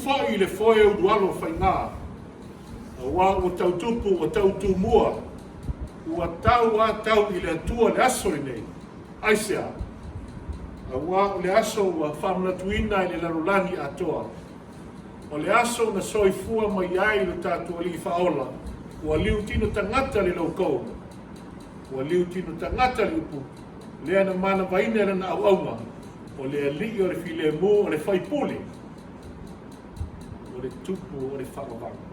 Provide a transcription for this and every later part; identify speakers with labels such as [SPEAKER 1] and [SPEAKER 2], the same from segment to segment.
[SPEAKER 1] fai I le foe o dualo whainga. Wa o tautupu o tautumua. Ua tau a tau I le atua le aso I nei. Aisea. Wa o le aso wa whamanatuina I le larolani atoa. O le aso na soifua mai ai le tātua li whaola. Ua liu tino tangata le laukou. Ua liu tino tangata le upu. Lea na mana vaina le na auaunga. O le alii o le file mu o le whaipule. O le tupu o le whakawanga.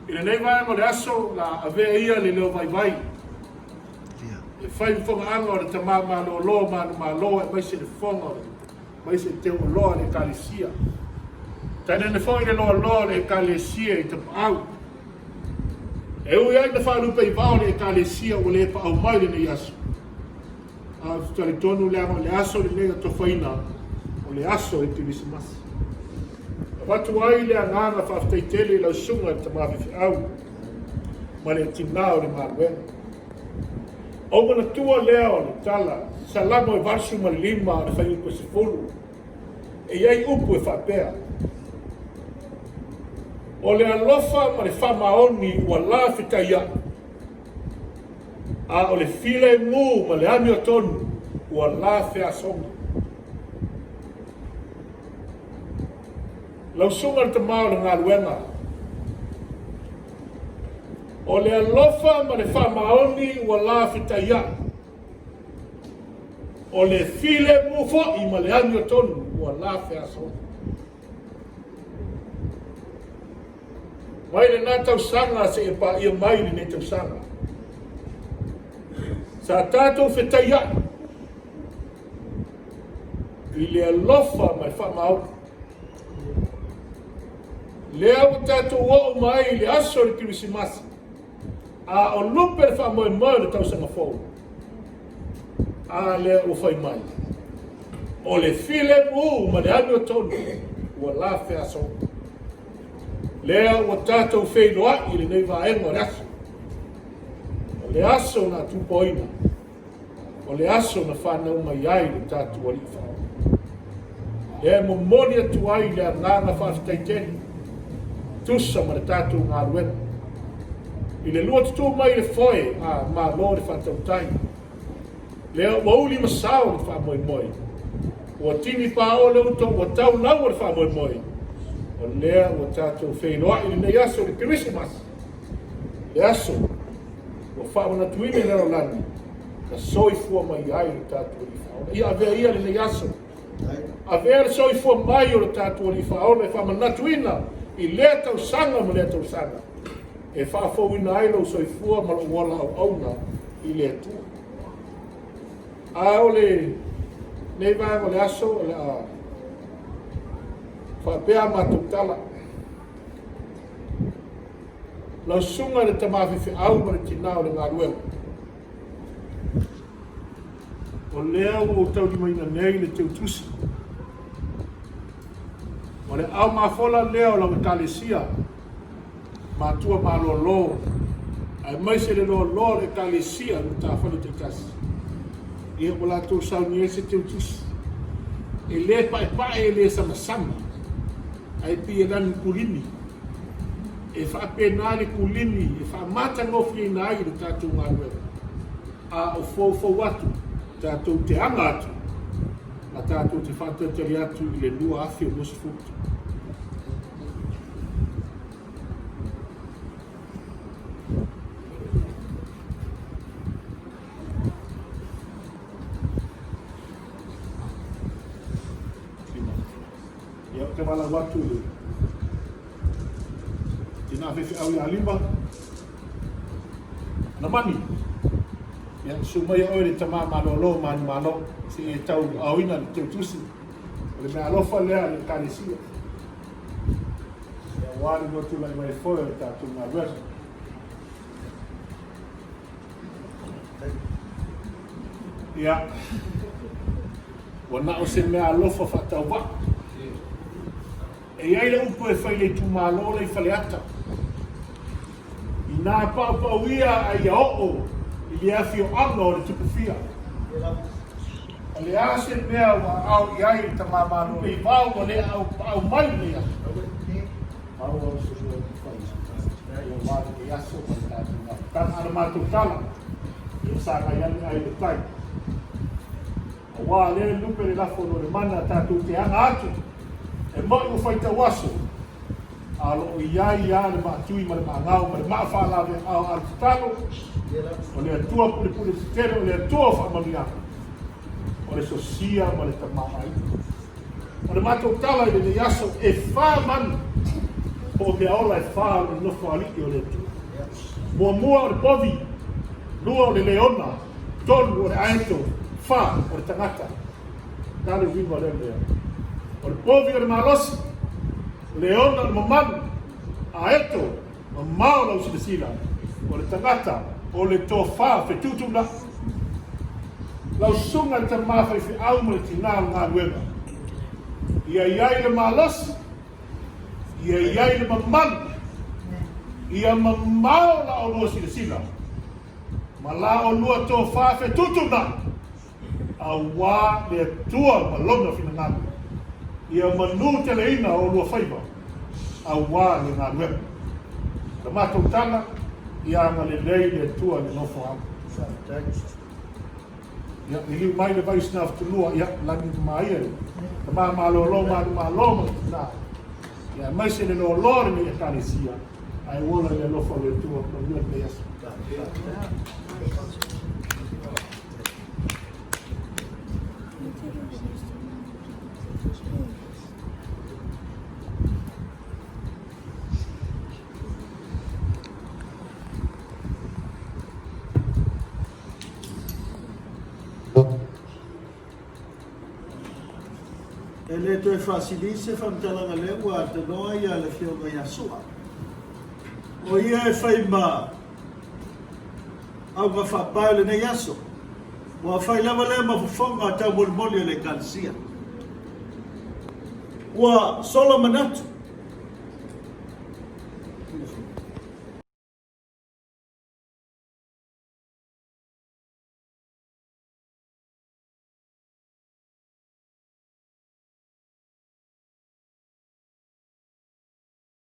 [SPEAKER 1] I le nei vai o le aso la avea ia le leo vai vai. Le whai whonga anga o le tamā malo lo manu malo e maise le whonga maise te o loa le kalisia. Taina ne whonga le loa le kalisia I te pāu. E ui ai na whalupe I vao le kalisia o le pāu mai le nei aso. A tali tonu le anga le aso le nega tofaina o le aso E Kirisimasi. Watu ai le anganga whaftaitele lau sunga te mawhiwhi au. Ma le tina o le maruenga. O mana tua lea o le tala, sa lamo e varsu ma lima o le whaiupo se fulu. E iai upu e whapea. O le alofa ma le whamaoni ua la whitaia. A o le file mu ma le ami o tonu ua la whea songa. Lau sunga le tamao le ngā luenga. O le alofa ma le whamaoni ua la whitaia. O le file mu fo'i ma le ami o tonu ua la whea songa. Mai le nā tausanga se e pa ia mai le ne tausanga. Sa tātou whitaia. I le alofa mai whamaoni. Lea o tātou o mai le aso le Kirisimasi. A o lupe le whamoe mai le tausanga fōu. A lea o whai mai. O le file mu ma le anu o tonu. Ua la whea songa. Lea o tātou whailoa I le nei vaenga o le aso. O le aso na tupoina. O le aso na whanau mai ai le tātou ali whao. Lea mo moni atu ai le nganga whaftaiteni. Tusa ma le tātou ngā ruena. I le lua tutu mai le foe a mā lo le whatautai. Lea wauli masao le whamoe moi. Ua tini pā o le uto ua tau nau le whamoe moi. O lea ua tātou whailoa I le nei aso le Kirisimasi. Le aso ua whawana tuine le rolani. Na soifua mai ai le tātou li whaona. Ia avea ia le nei aso. Avea le soifua mai o le tātou li whaona e whamanatuina. I lea tau sanga ma lea tau sanga. E whaafouina ai lau soifua ma lo wala au auna I lea tua. A o le nei vanga le aso le a whapea mātuktala. Lau sunga le tamawhiwhi au ma le tinao le ngā ruenga. O lea o tau di maina nei le teu tusi. O le au mawhola lea o lau kalesia. Mātua mālo lo. Ai mai se le lo le kalesia no tā whanu te tasi. Ia o la tō sauni e se teu tusi. E le pae e le sama. Ai pi e lani kulini. E whaapena le kulini. E whaamata ngofi e nai le tātou ngā ruenga. A o fau atu. Tātou te anga atu. A tātou te whātatari atu I le nua awhi o mosi fukutu. Ia o te wala watu le. Tina awhi au I alimba. Na mani. Ia sumai o le tamā malolo manu malo. Se e tau auina le teu tusi. O le mea alofa lea le kalesia. Ia wāri no tu lai mai foe o tātou ngā ruenga. Ia. Wana o se mea alofa whatau wa. E iai le upo e whaile tu malo le whaleata. I nā pau ia ai a o. I le awhi o anga o le tupufia. le ase mea wa au iai ta mamanu e vau o le au mai lea. Mau au se lua ki whai. Ia wāre ke aso ma le tātu ngā. Tana ana mātou tala. Ia sāka iani ai le tai. A wā le lupe le lafo no le mana tātou te anga atu. E mai o whaita waso. Alo iai ia le maatui ma le maangau ma le maafalawe au al talo. O le atua pule pule titero, o le atua whaamamiaka. O le sosia ma le tamamai. O le mātou tala i le yaso e whāmanu. O mea ola e whā o le nofo aliki o le tu. Mua o le povi, lua o le leona, tonu o le aeto, whā o le tangata. Tale viva le lea. O le povi o le malosi, leona o le mamanu, aeto, mamao la usilisila. O le tangata, o le tō whā, whetutuna. Lau sunga le tamawhai whi auma le tina o ngā luenga. Ia iai le malosi, ia iai le mamanu, ia mamao la o lua sila. Ma la o lua tō whawhe tutuna. A wā le tua ma longa whina ngāmu. Ia manu te le ina o lua whaiva. A wā le ngā nuema. Ka mātou tana, ia anga le lei le tua le nofo amu. Ia ili mai le vai sina whulua, ia langi mai e. Ka maa malo lo ma tina. Ia mai se le lo lore me e kāresia. Ai wola le lofo le tua ma lua le yasu.
[SPEAKER 2] Ele to e fasilise famtalanga lewa te noa ia le fionga Yasua. O ia e whai ma au ma whapai le ne Yaso. O a whai lama le ma fufonga tau moli le kansia. Ua Solomon atu.